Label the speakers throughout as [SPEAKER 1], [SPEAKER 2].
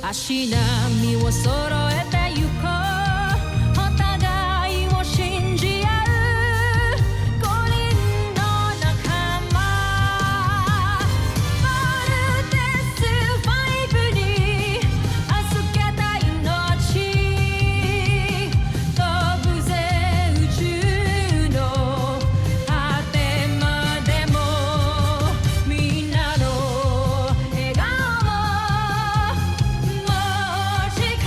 [SPEAKER 1] 足並みを揃えてゆこうお互いを信じ合う五人の仲間バルテス5に預けた命飛ぶぜ宇宙の果てまでもみんなの笑顔も持ち帰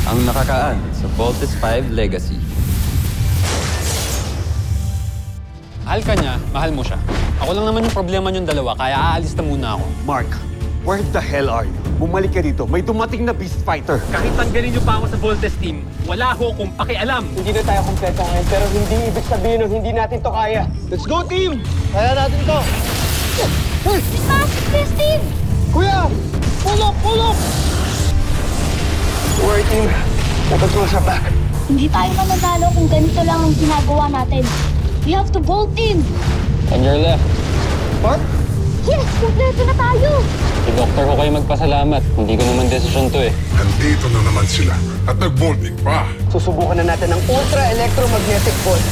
[SPEAKER 2] Ang nakakaan sa Voltes 5 Legacy.
[SPEAKER 3] Mahal ka niya, mahal mo siya. Ako lang naman yung problema niyong dalawa, kaya aalis na muna ako.
[SPEAKER 4] Mark, where the hell are you? Bumalik ka dito. May dumating na beast fighter.
[SPEAKER 5] Kahit tanggalin niyo pa ako sa Voltes team, wala ho akong pakialam.
[SPEAKER 6] Hindi na tayo kompleto ngayon, pero hindi ibig sabihin na hindi natin to kaya.
[SPEAKER 4] Let's go, team! Kaya natin to!
[SPEAKER 1] Steve!
[SPEAKER 4] Kuya! Pull up! Pull up!
[SPEAKER 6] Worry team, napag-close our back.
[SPEAKER 7] Hindi tayo mananalo kung ganito lang ang ginagawa natin. We have to bolt in!
[SPEAKER 3] On your left.
[SPEAKER 4] Mark?
[SPEAKER 7] Yes! Kompleto na tayo!
[SPEAKER 3] Si Doktor ko kayo magpasalamat. Hindi ko naman desisyon to eh.
[SPEAKER 8] Nandito na naman sila at nag-bolting pa.
[SPEAKER 6] Susubukan na natin ng ultra-electromagnetic ball.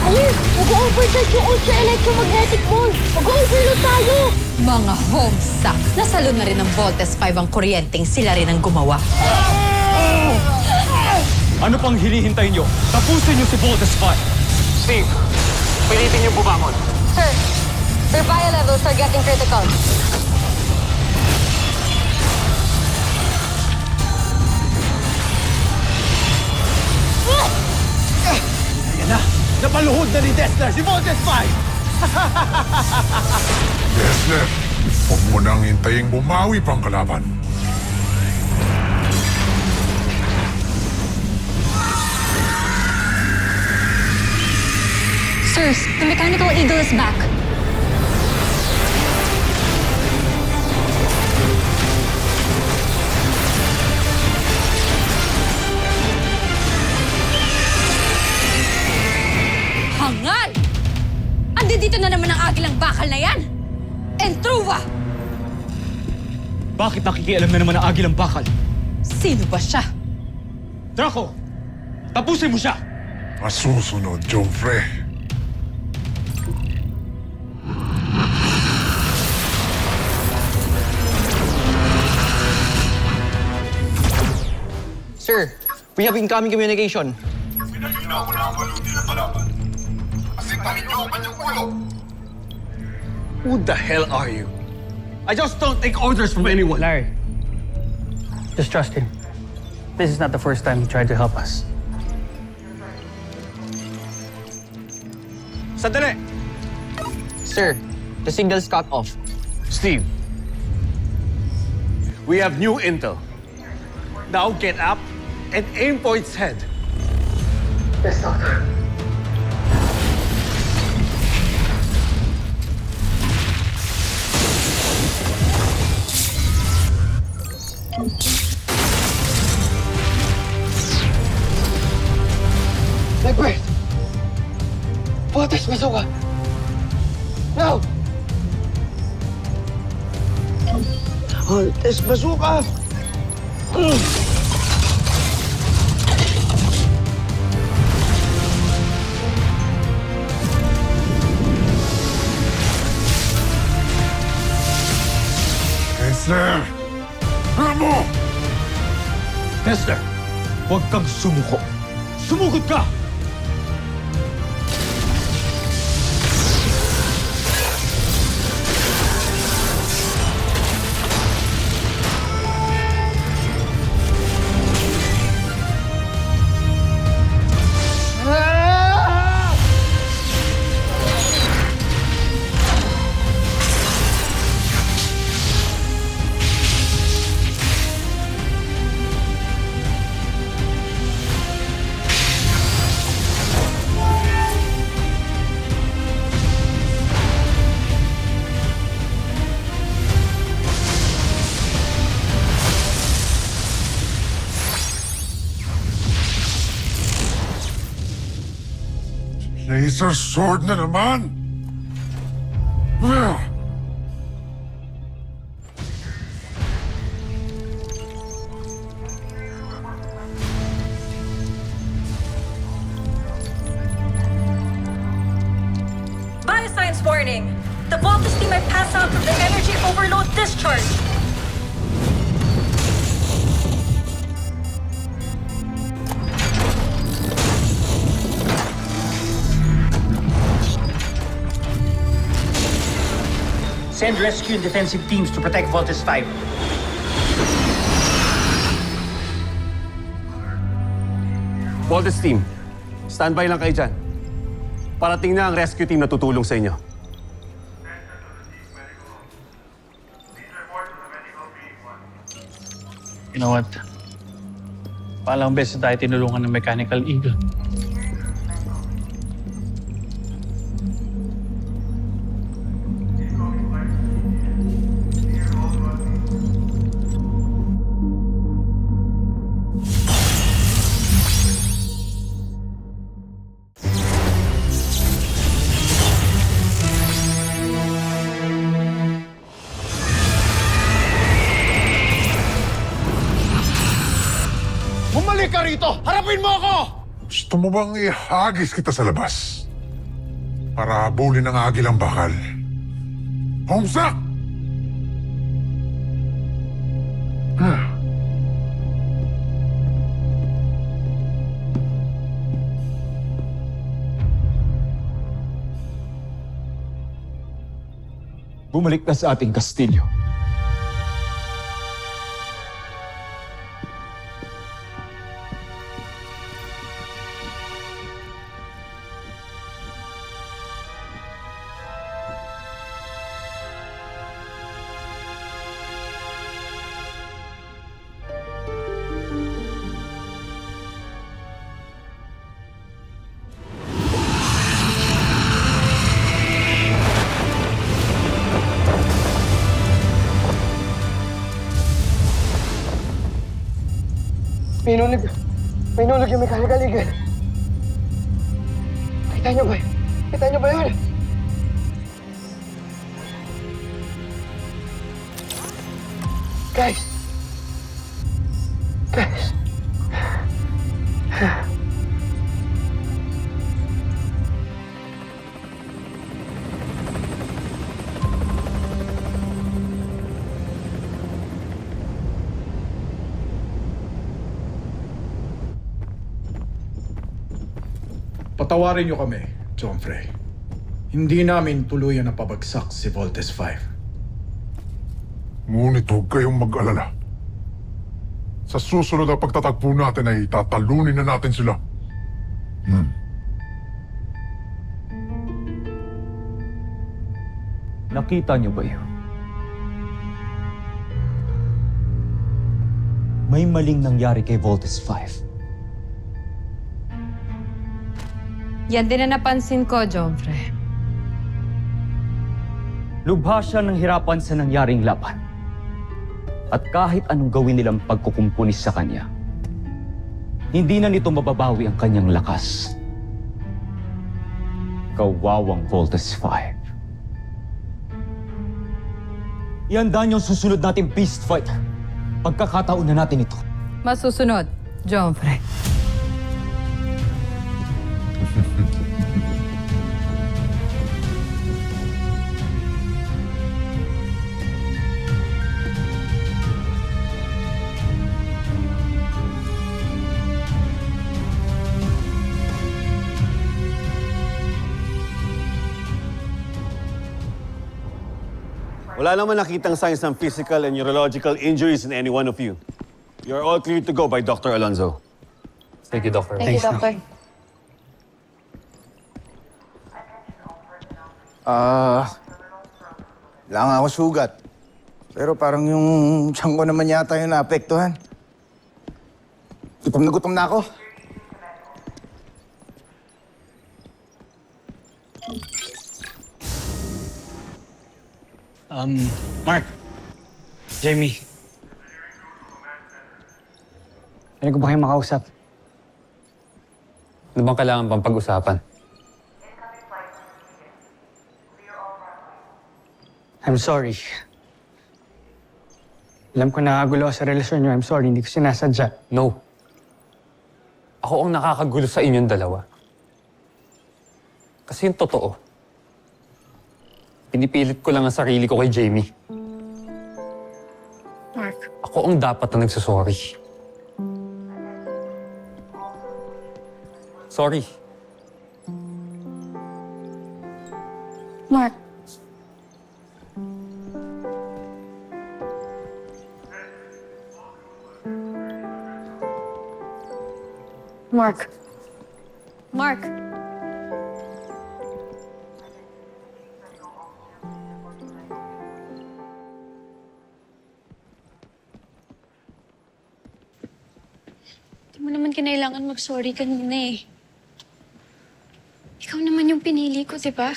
[SPEAKER 7] Ayun! Mag-overcharge yung ultra-electromagnetic ball! Mag-overload tayo!
[SPEAKER 9] Mga homesuck! Nasalo na rin ng Voltes 5 ang kuryenteng sila rin ang gumawa.
[SPEAKER 5] Ano pang hinihintay niyo? Tapusin niyo si Voltes 5.
[SPEAKER 6] Steve, pilitin niyo bumangon.
[SPEAKER 9] Sir, their bio levels are getting critical.
[SPEAKER 4] Ayan na! Napaluhod na ni Dessler si Voltes 5!
[SPEAKER 8] Dessler, huwag mo nang hintayin bumawi pang kalaban.
[SPEAKER 7] Sirs, the Mechanical Eagle is back.
[SPEAKER 9] Hangal! Andi dito na naman ang agilang bakal na yan! Entruwa!
[SPEAKER 5] Bakit nakikialam na naman ang agilang bakal?
[SPEAKER 9] Sino ba siya?
[SPEAKER 5] Draco, tapusin mo siya!
[SPEAKER 8] Masusunod, Joffrey.
[SPEAKER 6] Sir, we have incoming communication.
[SPEAKER 8] Pinalinaw mo na ang maluti ng kalaban. Asintahin niyo ang kanyang ulo.
[SPEAKER 4] Who the hell are you? I just don't take orders from anyone.
[SPEAKER 6] Larry, just trust him. This is not the first time he tried to help us.
[SPEAKER 4] Sandali!
[SPEAKER 6] Sir, the signal's cut off.
[SPEAKER 4] Steve, we have new intel. Now get up and aim for its head.
[SPEAKER 6] Yes, Doctor. Egbert! Voltes Bazooka! Now! Voltes Bazooka!
[SPEAKER 8] Dessler! Ramo!
[SPEAKER 5] Dessler, huwag kang sumuko. Sumugod ka!
[SPEAKER 8] Laser sword na naman!
[SPEAKER 1] Bioscience warning! The Voltus team might pass out from the energy overload discharge!
[SPEAKER 6] Send rescue and defensive teams to protect Voltes 5.
[SPEAKER 4] Voltes team, standby lang kayo dyan. Parating na ang rescue team na tutulong sa inyo.
[SPEAKER 6] You know what? Palang beses tayo tinulungan ng Mechanical Eagle.
[SPEAKER 8] Bumalik ka rito! Harapin mo ako! Gusto mo bang ihagis kita sa labas? Para habulin ang agilang bakal? Homsak!
[SPEAKER 2] Bumalik na sa ating kastilyo.
[SPEAKER 6] May nulog yung Mechanical Eagle. Kita niyo ba? Kita niyo ba yun? Guys! Guys!
[SPEAKER 10] Patawarin niyo kami, John Frey. Hindi namin tuluyan na pabagsak si Voltes 5.
[SPEAKER 8] Ngunit huwag kayong mag-alala. Sa susunod na pagtatagpo natin ay tatalunin na natin sila.
[SPEAKER 2] Nakita niyo ba yun? May maling nangyari kay Voltes 5.
[SPEAKER 9] Yan din na napansin ko, Joffre.
[SPEAKER 2] Lubha siya ng hirapan sa nangyaring laban. At kahit anong gawin nilang pagkukumpunis sa kanya, hindi na nito mababawi ang kanyang lakas. Kawawang Voltes 5. Ihanda niyong susunod nating beast fight. Pagkakataon na natin ito.
[SPEAKER 9] Masusunod, Joffre.
[SPEAKER 4] Wala naman nakitang signs ng physical and neurological injuries in any one of you. You're all clear to go by Dr. Alonzo.
[SPEAKER 3] Thank you, Doctor.
[SPEAKER 9] Thank you, Doctor.
[SPEAKER 11] Wala nga ako sugat. Pero parang yung tiyan ko naman yata yung naapektuhan. Gutom na ako.
[SPEAKER 6] Mark. Jamie. Pwede ko ba kayo makausap?
[SPEAKER 3] Ano bang kailangan pang pag-usapan?
[SPEAKER 6] I'm sorry. Alam ko nakagulo sa relasyon niyo. I'm sorry, hindi ko sinasadya.
[SPEAKER 3] No. Ako ang nakakagulo sa inyong dalawa. Kasi yung totoo, pinipilit ko lang ang sarili ko kay Jamie.
[SPEAKER 9] Mark.
[SPEAKER 3] Ako ang dapat na nagsasorry. Sorry.
[SPEAKER 9] Mark. Mark. Mark. Di mo naman kinailangan mag-sorry kanina eh. Ikaw naman yung pinili ko, di ba?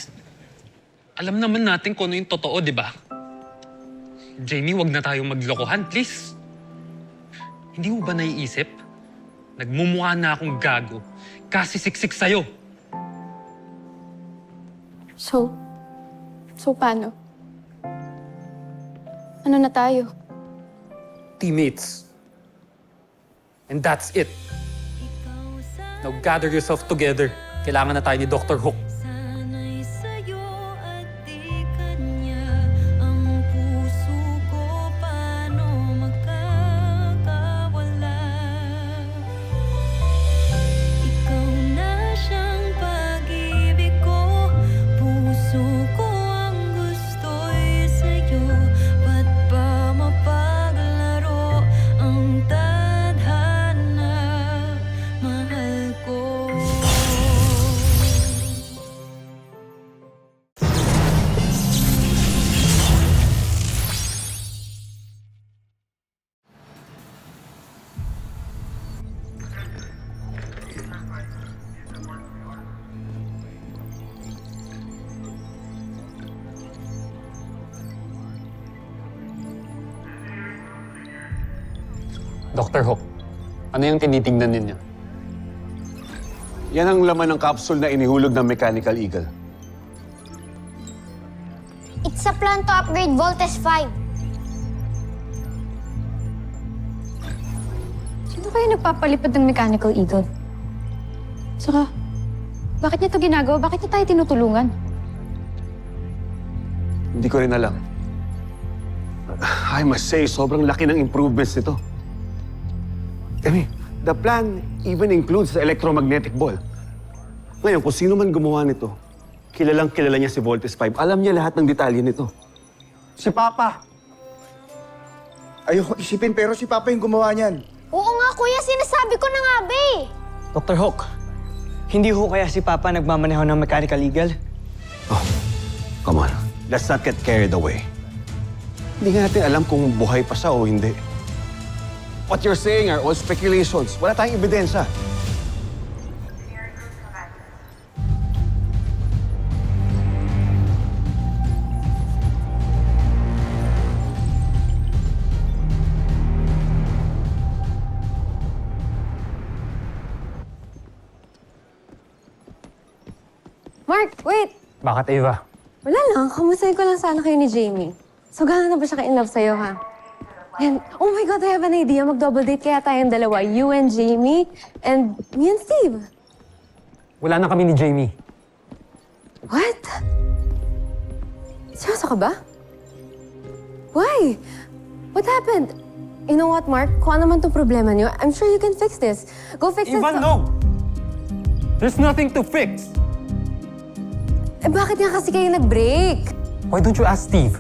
[SPEAKER 3] Alam naman natin kung ano yung totoo, di ba? Jamie, wag na tayong maglokohan, please. Hindi mo ba naiisip? Nagmumukha na akong gago kasi siksik sa'yo.
[SPEAKER 9] So paano? Ano na tayo?
[SPEAKER 3] Teammates. And that's it. Now gather yourself together. Kailangan na tayo ni Dr. Hook.
[SPEAKER 1] Sana'y sa'yo at di kanya ang puso ko paano makakawala. Ikaw na siyang pag-ibig ko, puso ko ang gusto'y sa'yo. Ba't ba mapaglaro ang tadhana, mahal ko?
[SPEAKER 3] Dr. Hook, ano yung tinitingnan ninyo?
[SPEAKER 4] Yan ang laman ng capsule na inihulog ng Mechanical Eagle.
[SPEAKER 7] It's a plan to upgrade Voltes 5.
[SPEAKER 9] Sino kayo nagpapalipad ng Mechanical Eagle? Saka, bakit niya ito ginagawa? Bakit niya tayo tinutulungan?
[SPEAKER 4] Hindi ko rin alam. I must say, sobrang laki ng improvements nito. I mean, the plan even includes the electromagnetic ball. Ngayon, kung sino man gumawa nito, kilalang kilala niya si Voltes 5. Alam niya lahat ng detalye nito.
[SPEAKER 11] Si Papa. Ayoko isipin pero si Papa yung gumawa niyan.
[SPEAKER 7] Oo nga, kuya. Sinasabi ko na nga, be.
[SPEAKER 6] Dr. Hook, hindi ho kaya si Papa nagmamaneho ng Mechanical Eagle?
[SPEAKER 4] Oh, come on. Let's not get carried away. Hindi nga natin alam kung buhay pa siya o hindi. What you're saying are all speculations. Wala tayong ebidensya.
[SPEAKER 9] Mark, wait!
[SPEAKER 3] Bakit, Ava?
[SPEAKER 9] Wala lang. Kamustahin ko lang sana kayo ni Jamie. So, gano'n na ba siya ka-in love sa'yo, ha? And, oh my God, I have an idea. Mag-double date kaya tayong dalawa. You and Jamie, and me and Steve.
[SPEAKER 3] Wala na kami ni Jamie.
[SPEAKER 9] What? Seryoso ka ba? Why? What happened? You know what, Mark? Kung ano man itong problema niyo, I'm sure you can fix this. Go fix this.
[SPEAKER 3] No! There's nothing to fix!
[SPEAKER 9] Eh, bakit nga kasi kayo nag-break?
[SPEAKER 3] Why don't you ask Steve?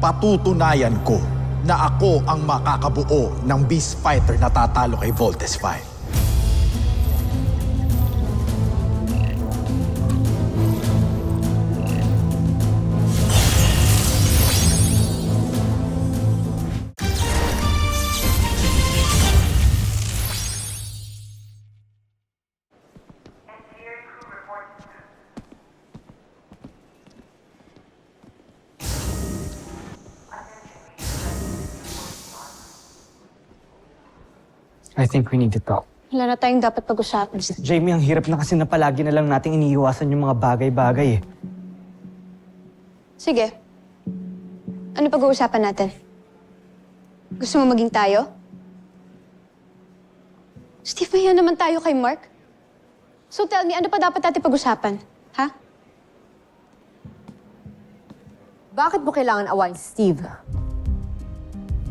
[SPEAKER 10] Patutunayan ko na ako ang makakabuo ng Beast Fighter na tatalo kay Voltes 5.
[SPEAKER 6] I think we need to talk.
[SPEAKER 7] Wala na tayong dapat pag-usapan.
[SPEAKER 6] Jamie, ang hirap na kasi na palagi na lang nating iniiwasan yung mga bagay-bagay eh.
[SPEAKER 7] Sige. Ano pag-uusapan natin? Gusto mo maging tayo? Steve, mahiya naman tayo kay Mark. So tell me, ano pa dapat natin pag-usapan? Ha?
[SPEAKER 9] Bakit mo kailangan awayin si Steve?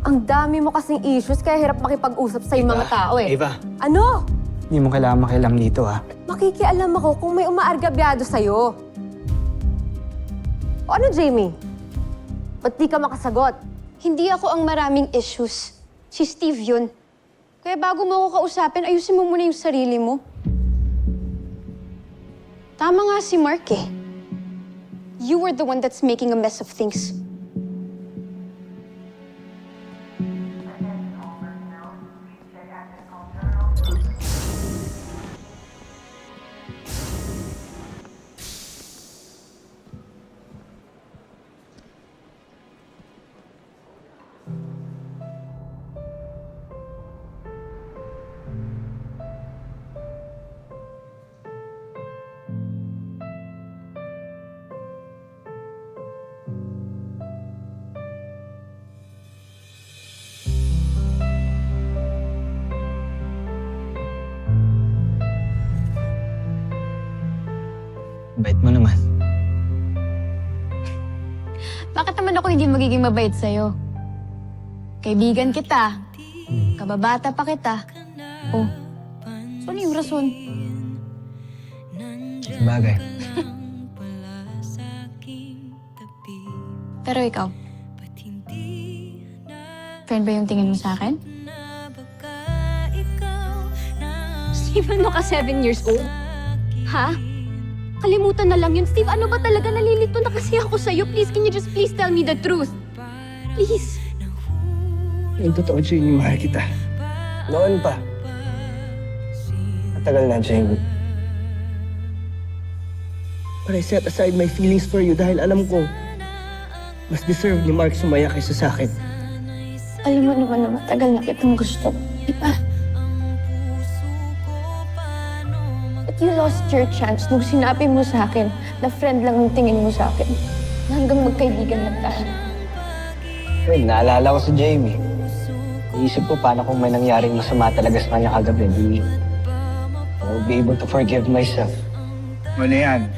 [SPEAKER 9] Ang dami mo kasing issues kaya hirap makipag-usap sa mga tao eh.
[SPEAKER 6] Eva.
[SPEAKER 9] Ano?
[SPEAKER 6] Hindi mo kailangan makialam dito ha.
[SPEAKER 9] Makikialam ako kung may umaargabyado sa'yo. O ano, Jamie? Ba't di ka makasagot?
[SPEAKER 7] Hindi ako ang maraming issues. Si Steve yun. Kaya bago mo ako kausapin, ayusin mo muna yung sarili mo. Tama nga si Mark eh. You were the one that's making a mess of things.
[SPEAKER 6] Bait mo naman.
[SPEAKER 7] Bakit naman ako hindi magiging mabait sa'yo? Kaibigan kita. Kababata pa kita. Oh, so ano yung rason?
[SPEAKER 6] Bagay.
[SPEAKER 7] Pero ikaw, friend ba yung tingin mo sa akin? Steve, ano ka 7 years old? Ha? Kalimutan na lang yun. Steve, ano ba talaga? Nalilito na kasi ako sa'yo. Please, can you just please tell me the truth? Please.
[SPEAKER 6] Yung totoo, Jamie, mahal kita. Noon pa. Matagal na, Jamie. But I set aside my feelings for you dahil alam ko mas deserve ni Mark sumaya kaysa sa akin.
[SPEAKER 7] Alam mo naman na matagal na kitang gusto. Diba? But you lost your chance nung sinabi mo sa akin na friend lang ang tingin mo sa akin. Hanggang magkaibigan lang tayo.
[SPEAKER 6] Friend, naalala ko si Jamie. Iisip ko paano kung may nangyaring masama talaga sa kanya kagabi. I'll be able to forgive myself.
[SPEAKER 11] Ano yan?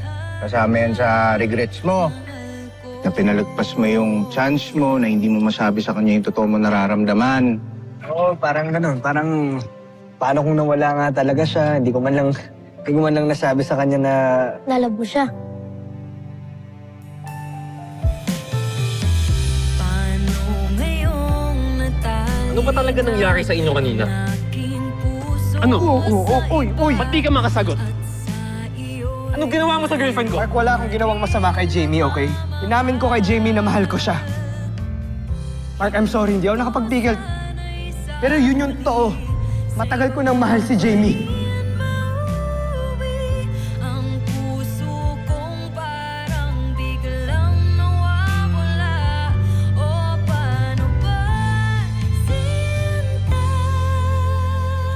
[SPEAKER 11] Kasama yan sa regrets mo. Na pinalagpas mo yung chance mo na hindi mo masabi sa kanya yung totoo mo nararamdaman.
[SPEAKER 6] Oo, parang ganun. Parang paano kung nawala nga talaga siya. Hindi ko man lang nasabi sa kanya na...
[SPEAKER 7] Lalabo siya.
[SPEAKER 5] Ano ba talaga nangyari sa inyo kanina? Ano? Uy! Ba't di ka makasagot? Anong ginawa mo sa girlfriend ko?
[SPEAKER 6] Mark, wala akong ginawang masama kay Jamie, okay? Inamin ko kay Jamie na mahal ko siya. Mark, I'm sorry, hindi ako nakapagpigil. Pero yun yung totoo. Matagal ko nang mahal si Jamie.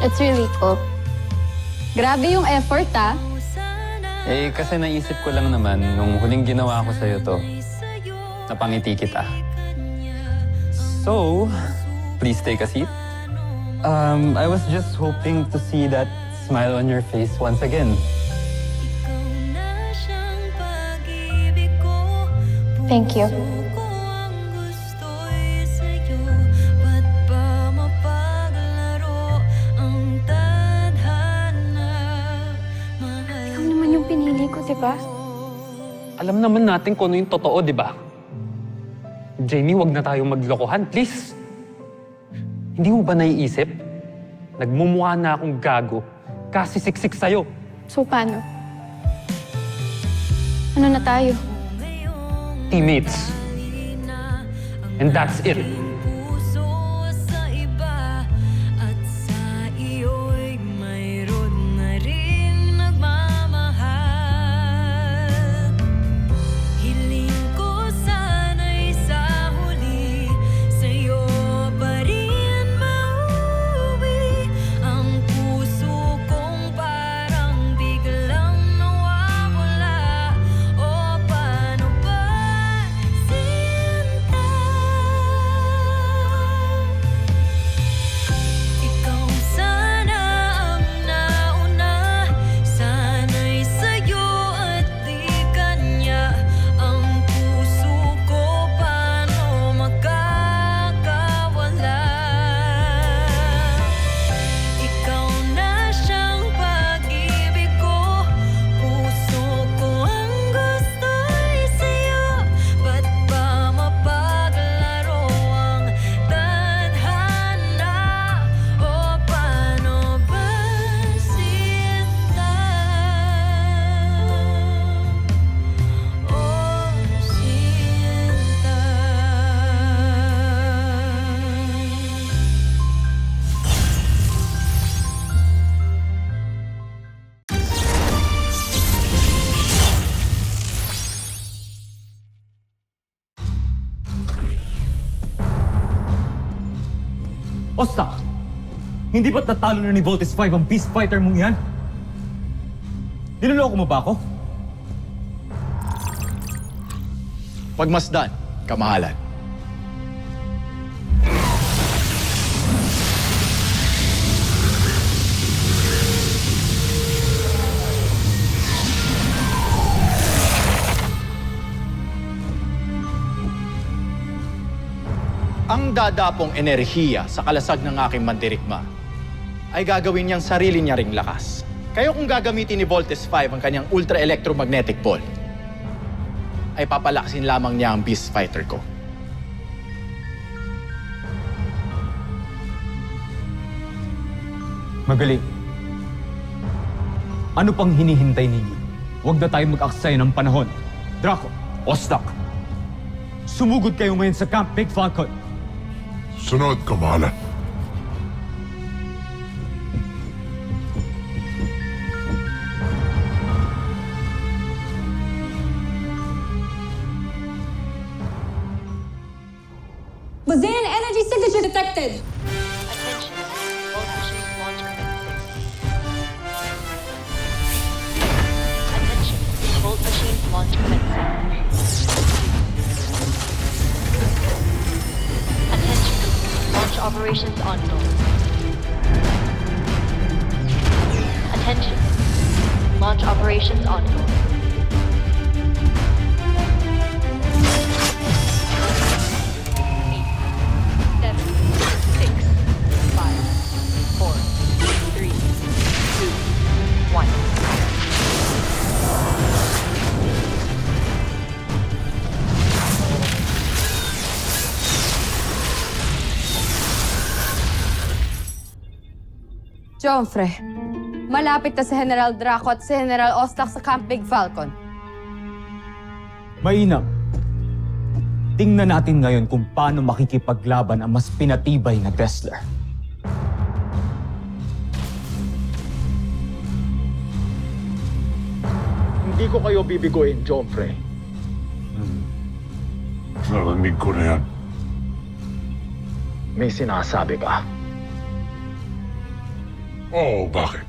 [SPEAKER 7] It's really cool. Grabe yung effort, ah.
[SPEAKER 3] Eh, kasi naisip ko lang naman, nung huling ginawa ko sa'yo to, napangiti kita. So, please take a seat. I was just hoping to see that smile on your face once again.
[SPEAKER 7] Thank you. Ikaw naman yung pinili ko, diba?
[SPEAKER 3] Alam naman natin kung ano yung totoo, di ba? Jamie, wag na tayong maglokohan, please. Hindi mo ba naiisip? Nagmumukha na akong gago kasi siksik sa'yo.
[SPEAKER 7] So, paano? Ano na tayo?
[SPEAKER 3] Teammates. And that's it.
[SPEAKER 2] Ostak! Hindi ba't natalo na ni Voltes 5 ang Beast Fighter mong yan? Niloloko mo ba ako?
[SPEAKER 10] Pagmasdan, kamahalan. Ang dadapong enerhiya sa kalasag ng aking mandirigma ay gagawin niyang sarili niya ring lakas. Kaya kung gagamitin ni Voltes 5 ang kanyang ultra-electromagnetic ball, ay papalakasin lamang niya ang Beast Fighter ko.
[SPEAKER 2] Magaling. Ano pang hinihintay ninyo? Huwag na tayo mag-aksaya ng panahon. Draco, Ostak, sumugod kayo ngayon sa Camp Big Falcon.
[SPEAKER 8] Sunod, kamahalan.
[SPEAKER 1] Bazean energy signature detected.
[SPEAKER 12] Attention, Volt Machine launch commencing. Attention, launch operations ongoing. Attention, launch operations ongoing. 7, 6, 5, 4, 3, 2, 1.
[SPEAKER 9] Joffre, malapit na si General Draco at si General Ostak sa Camp Big Falcon.
[SPEAKER 2] Mainam. Tingnan natin ngayon kung paano makikipaglaban ang mas pinatibay na wrestler.
[SPEAKER 10] Hindi ko kayo bibiguin, Joffre.
[SPEAKER 8] Narinig ko na yan.
[SPEAKER 10] May sinasabi ka.
[SPEAKER 8] Oo, bakit?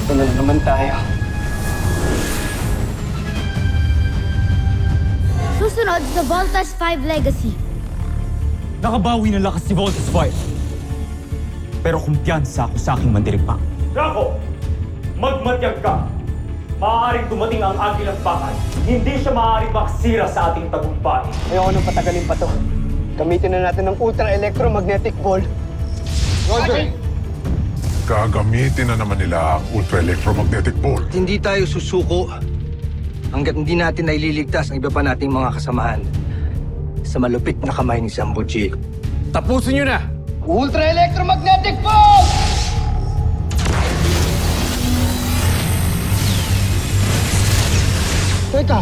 [SPEAKER 6] Ito na naman tayo.
[SPEAKER 7] Susunod sa Voltas 5 Legacy.
[SPEAKER 2] Nakabawi ng lakas si Voltes 5. Pero kumpiyansa ako sa aking mandirigma. Draco! Magmatyag ka! Maaaring dumating ang Agilang Bakal. Hindi siya maaaring makasira sa ating tagumpay.
[SPEAKER 6] Ayoko nang patagalin pa to. Gamitin na natin ng ultra-electromagnetic ball.
[SPEAKER 8] Roger! Gagamitin na naman nila ang ultra-electromagnetic ball.
[SPEAKER 6] Hindi tayo susuko hanggat hindi natin naililigtas ang iba pa nating mga kasamahan sa malupit na kamay ni Sambuji.
[SPEAKER 5] Tapusin nyo na!
[SPEAKER 6] Ultra-electromagnetic ball! Teka,